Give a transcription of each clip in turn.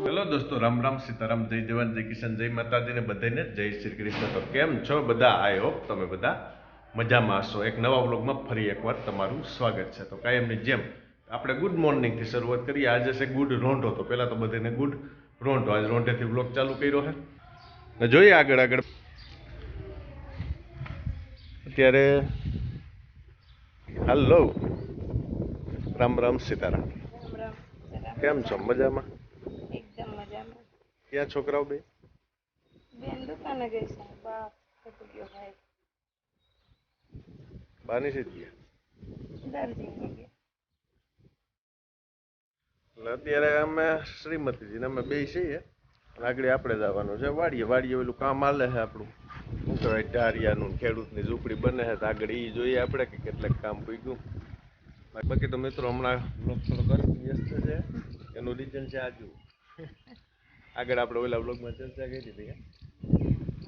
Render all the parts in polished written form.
Hello દોસ્તો, રામ રામ, સીતારામ, જય જવાન, જય કિસાન, જય માતાજી ને બધાને જય શ્રી કૃષ્ણ. તો કેમ છો બધા? આઈ હોપ તમે બધા મજામાં હશો. એક નવા વ્લોગમાં ફરી એકવાર તમારું સ્વાગત છે. તો કાયમની જેમ આપણે ગુડ મોર્નિંગથી શરૂઆત કરીએ. આજે છે ગુડ રોંઢો. તો પહેલાં તો બધાને ગુડ રોંઢો. આજ રોંઢેથી વ્લોગ ચાલુ કર્યો છે ને જોઈએ આગળ આગળ. અત્યારે હલો, રામ રામ, સીતારામ. કેમ છો? મજામાં? એકદમ મજામાં. ક્યાં છોકરાઓ બે? બેન દુકાને ગઈ છે. બાપ થતું ગયો ભાઈ. બાની સીધ ગયા. દર્જી ગયા. એટલે અત્યારે અમે શ્રીમતીજી ને અમે બે છીએ. આગળ આપણે જવાનું છે વાડીએ. વાડીએ ઓલું કામ હાલે છે આપણું, શું કહેવાય, ટારિયાનું, ખેડૂતની ઝૂંપડી બને છે. તો આગળ એ જોઈએ આપણે કે કેટલાક કામ પૂગ્યું. બાકી તો મિત્રો હમણાં બ્લોગ થોડો વ્યસ્ત છે. એનું રીઝન છે આજુ. આગળ આપણે ઓલા બ્લોગમાં ચર્ચા કરી હતી.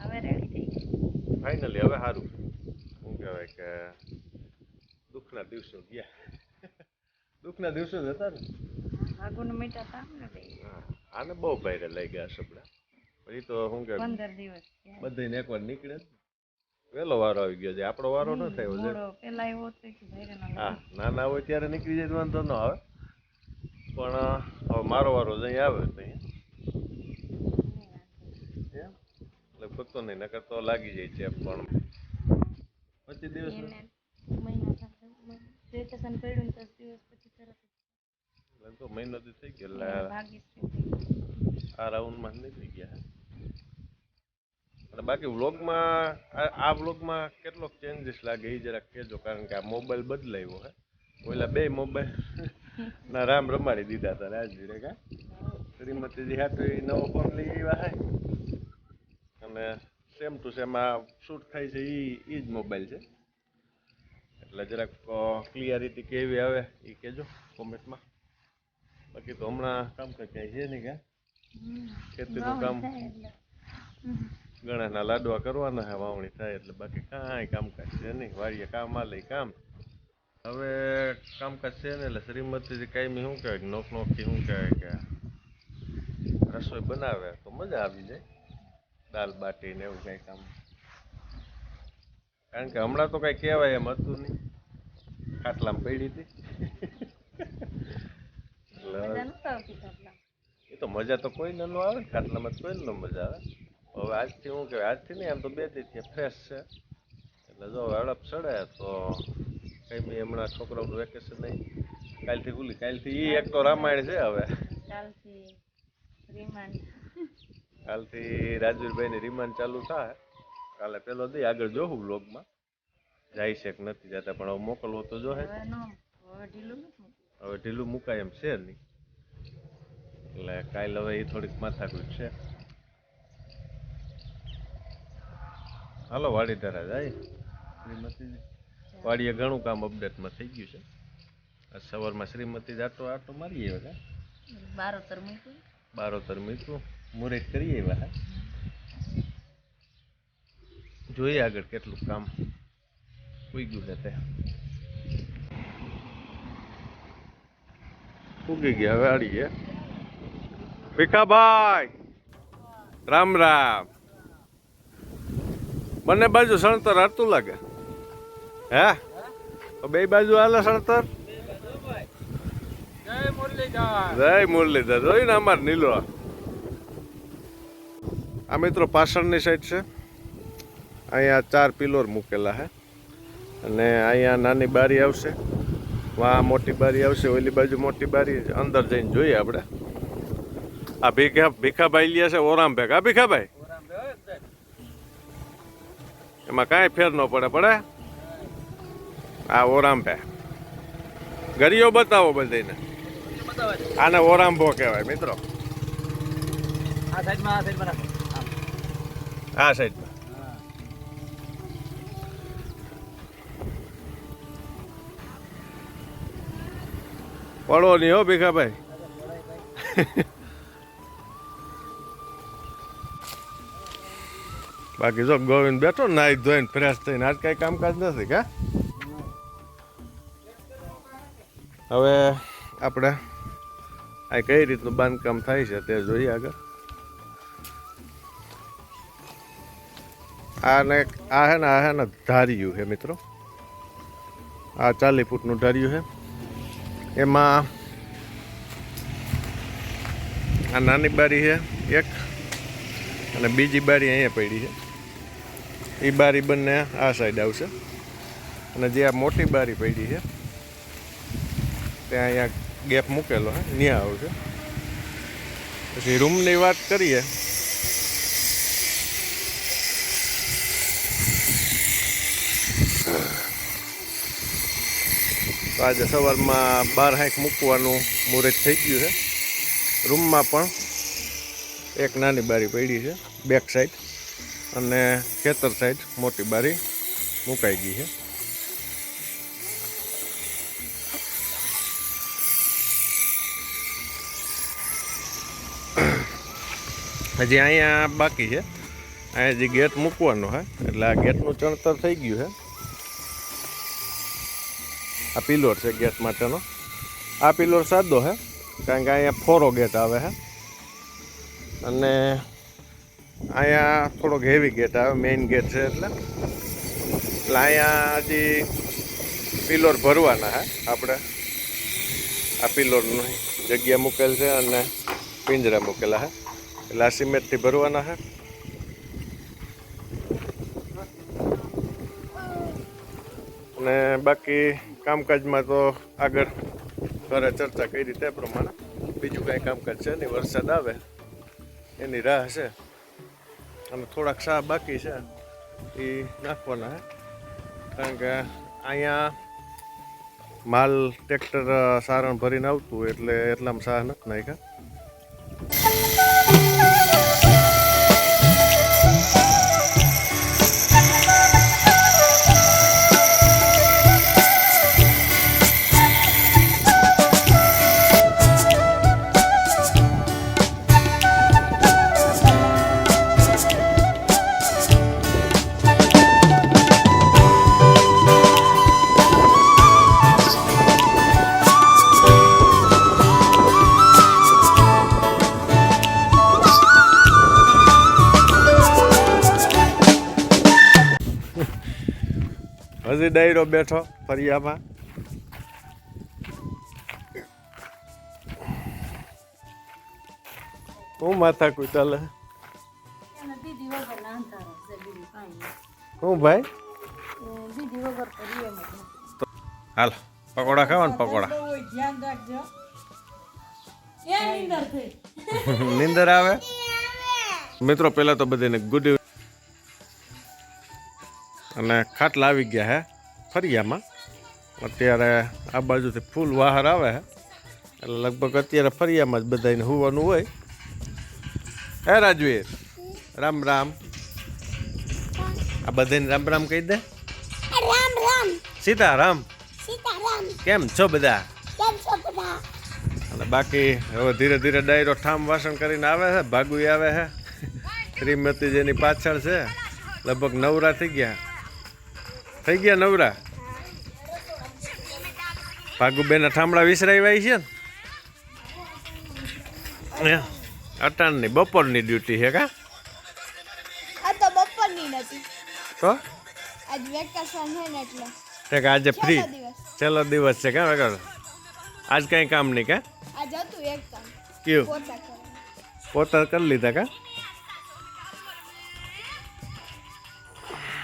હવે રેડી થઈ ગઈ. ફાઇનલી હવે સારું, શું કહેવાય કે દુઃખના દિવસો ગયા. દુઃખના દિવસો જ હતા ને. આગુનું મીઠા તામ ને ભાઈ. આને બહુ ભાઈરે લઈ ગયા સપડા. પછી તો શું કે 15 દિવસ બધાને એકવાર નીકળે જ. વહેલો વારો આવી ગયો છે, આપણો વારો ન થયો છે. પેલા એવો હતો કે ભાઈ હા, નાના હોય ત્યારે નીકળી જાય તો વાંધો ન આવે. પણ હવે મારો વારો જ અહીં આવે તો લગભગ તો નહીં, નકર તો લાગી જાય છે. પણ 25 દિવસ વેકેશન પડ્યું ને 10 દિવસ પછી તરત લગભગ મહિનો થી થઈ ગયો. એટલે આ રાઉન્ડમાં નીકળી ગયા. અને બાકી વ્લોગમાં આ વ્લોગમાં કેટલોક ચેન્જીસ લાગે એ જરાક કહેજો, કારણ કે આ મોબાઈલ બદલાયો હે. ઓલા બે મોબાઈલ ના રામ રમાડી દીધા હતા રાજવીરે. કા શ્રીમતીજી હાટુ નવો ફોન લઈ આવ્યા હે અને સેમ ટુ સેમ આ શૂટ થાય છે એ જ મોબાઈલ છે. એટલે જરાક ક્લિયરિટી કેવી આવે એ કહેજો કોમેન્ટમાં. બાકી તો હમણાં કામ ક્યાંય છે નહીં. કા ખેતીનું કામ, ગણાના લાડવા કરવાના છે, વાવણી થાય એટલે. બાકી કાંઈ કામકાજ છે નહીં. વાડીએ કામ હાલે કામ. હવે કામકાજ છે ને એટલે શ્રીમતીજી કાંઈ શું કહેવાય, નોખથી શું કહેવાય કે રસોઈ બનાવે તો મજા આવી જાય. દાલ બાટી ને એવું કાંઈ કામ. કારણ કે હમણાં તો કાંઈ કહેવાય એમ હતું નહીં. ખાટલામાં પડી હતી. એ તો મજા તો કોઈ ન આવે. ખાટલામાં કોઈ ન મજા આવે. હવે આજથી શું કહેવાય, આજથી નહીં, આમ તો 2 દિવસથી ફ્રેશ છે. એટલે જો હડપ ચડે તો કંઈ બી હમણાં છોકરાઓનું વેકેશન નહીં. કાલથી ખુલી, કાલથી એ એક તો રામાયણ છે. હવે કાલથી રાજવીરભાઈની રિમાન્ડ ચાલુ થાય. કાલે પેલો દી આગળ જોવું વ્લોગમાં જાય છે કે નથી જતા, પણ હવે મોકલવો તો જો. હવે ઢીલું મુકાય એમ છે નહીં. એટલે કાલે હવે એ થોડીક માથાકૂટ છે. હાલો વાડી ધરા જાય. શ્રીમતીજી વાડીએ ઘણું કામ અપડેટમાં થઈ ગયું છે. આ સવારમાં શ્રીમતી આટો મારી આવ્યા. બારોતર મીઠું મુહૂર્ત કરી આવ્યા. જોઈએ આગળ કેટલું કામ ઉગ્યું છે તે. ઉગી ગયા હવે આડીએ. ભીખાભાઈ રામ રામ. બંને બાજુ સણતર હારતું લાગે. હે બે બાજુ હાલે સણતર. જય મુરલીધર. જોયું ને અમારે નીલો. આ મિત્રો પાછળની સાઈડ છે. અહીંયા 4 પિલોર મૂકેલા છે અને અહીંયા નાની બારી આવશે, વાં મોટી બારી આવશે, ઓલી બાજુ મોટી બારી. અંદર જઈને જોઈએ આપણે. આ ભીખાભાઈ લે છે ઓરામ ભેગ. આ ભીખાભાઈ એમાં કાંઈ ફેર ન પડે. આ ઓરામભે ગરીઓ બતાવો બધાને. આને ઓરામભો કહેવાય મિત્રો. આ સાઈડમાં પડો નહીં હો ભીખાભાઈ. બાકી જો ગોવિંદ બેઠો નાઈ ધોઈને ફ્રેશ થઈને આજ કાંઈ કામકાજ નથી કા હવે આપણે આ કઈ રીતનું બાંધકામ થાય છે તે જોઈએ આગળ આ હે ને ધાર્યું છે મિત્રો આ 40 ફૂટનું ધાર્યું છે એમાં આ નાની બારી છે એક અને બીજી બારી અહીંયા પડી છે એ બારી બંને આ સાઈડ આવશે અને જે આ મોટી બારી પડી છે ત્યાં અહીંયા ગેપ મૂકેલો છે ત્યાં આવશે પછી રૂમની વાત કરીએ તો આજે સવારમાં 12 મૂકવાનું મુહૂર્ત થઈ ગયું છે રૂમમાં પણ એક નાની બારી પડી છે બેક સાઈડ અને ખેતર સાઈડ મોટી બારી મુકાઈ ગઈ છે હજી અહીંયા બાકી છે અહીંયા જે ગેટ મૂકવાનો છે એટલે આ ગેટનું ચણતર થઈ ગયું છે આ પિલોર છે ગેટ માટેનો આ પિલોર સાદો છે કારણ કે અહીંયા ફોરો ગેટ આવે છે અને અહીંયા થોડોક હેવી ગેટ આવે મેઇન ગેટ છે એટલે અહીંયા હજી પિલોર ભરવાના છે આપણે આ પિલોરની જગ્યા મૂકેલ છે અને પિંજરા મૂકેલા છે એટલે આ સિમેન્ટથી ભરવાના છે અને બાકી કામકાજમાં તો આગળ ઘરે ચર્ચા કરી તે પ્રમાણે બીજું કાંઈ કામકાજ છે નહીં વરસાદ આવે એની રાહ છે અને થોડાક શાહ બાકી છે એ નાખવાના છે કારણ કે અહીંયા માલ ટ્રેક્ટર સારણ ભરીને આવતું એટલે એટલામાં શાહ નથી નાખ્યા હજી ડાયરો બેઠો ફરિયામાં હું માથા કોઈ ચાલે હું ભાઈ હાલ પકોડા ખાવા ને પકોડા નીંદર આવે મિત્રો પેલા તો બધાને ગુડ અને ખાટલા આવી ગયા હે ફરિયામાં અત્યારે આ બાજુથી ફૂલ બહાર આવે છે એટલે લગભગ અત્યારે ફરિયામાં જ બધાને હોવાનું હોય હે રાજવીર રામ રામ આ બધાને રામ રામ કહી દે રામ રામ સીતારામ સીતારામ કેમ છો બધા કેમ છો બધા અને બાકી હવે ધીરે ધીરે ડાયરો ઠામ વાસણ કરીને આવે છે ભાગુઈ આવે છે શ્રીમતી જેની પાછળ છે લગભગ નવરા થઈ ગયા નવરા ભાગુબેના ઠામડા વિસરાઈ છે ને અટાણની બપોરની ડ્યુટી છે કા આ તો બપોરની નથી તો આજ વેકેશન છે ને એટલે ઠીક આજે ફ્રી છેલ્લો દિવસ છે કા વગર આજ કઈ કામ નહીં કા આજ હતું એક કામ કયું પોતા કરવાનું. પોતા કરી લીધા કા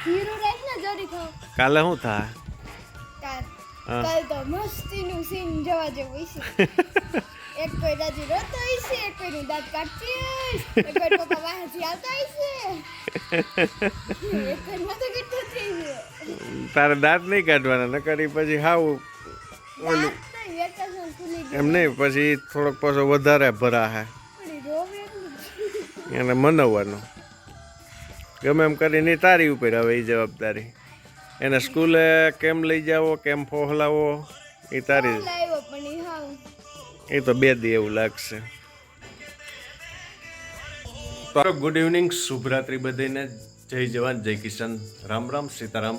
હીરું રાખ ને જરી ખાવ કાલે શું થાય કાલ હા. કાલ તો મસ્તીનું સીન જોવા જેવું છે એક કોઈ રાજી રોતો હશે એક કોઈનું દાંત કાઢતી હશે એક કોઈ પપ્પા બહારથી આવતા હશે એક કોઈ માથું કેટલું થઈ છે તારે દાંત નહીં કાઢવાના ન કરી પછી હાવ ઓલું વેકેશન ખુલી ગયું એમ નહીં પછી થોડોક પાછો વધારે ભરા હે થોડી રોવે એટલું એને મનાવવાનો ગમે એમ કરીને તારી ઉપર હવે એ જવાબદારી એને સ્કૂલે કેમ લઈ જાવો કેમ પહોંચલાવો એ તારી લાવ્યો પણ ઈ હાવ એ તો 2 દી એવું લાગશે તો ગુડ ઇવનિંગ શુભરાત્રી બધાને જય જવાન જય કિશન, રામ રામ સીતારામ,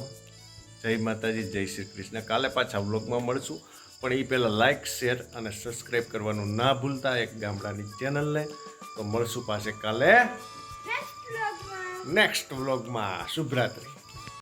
જય માતાજી, જય શ્રી કૃષ્ણ. કાલે પાછા વ્લોગમાં મળશું, પણ એ પહેલાં લાઇક શેર અને સબસ્ક્રાઈબ કરવાનું ના ભૂલતા એક ગામડાની ચેનલને. તો મળશું પાછે કાલે નેક્સ્ટ વ્લોગમાં નેક્સ્ટ વ્લોગમાં. શુભરાત્રી.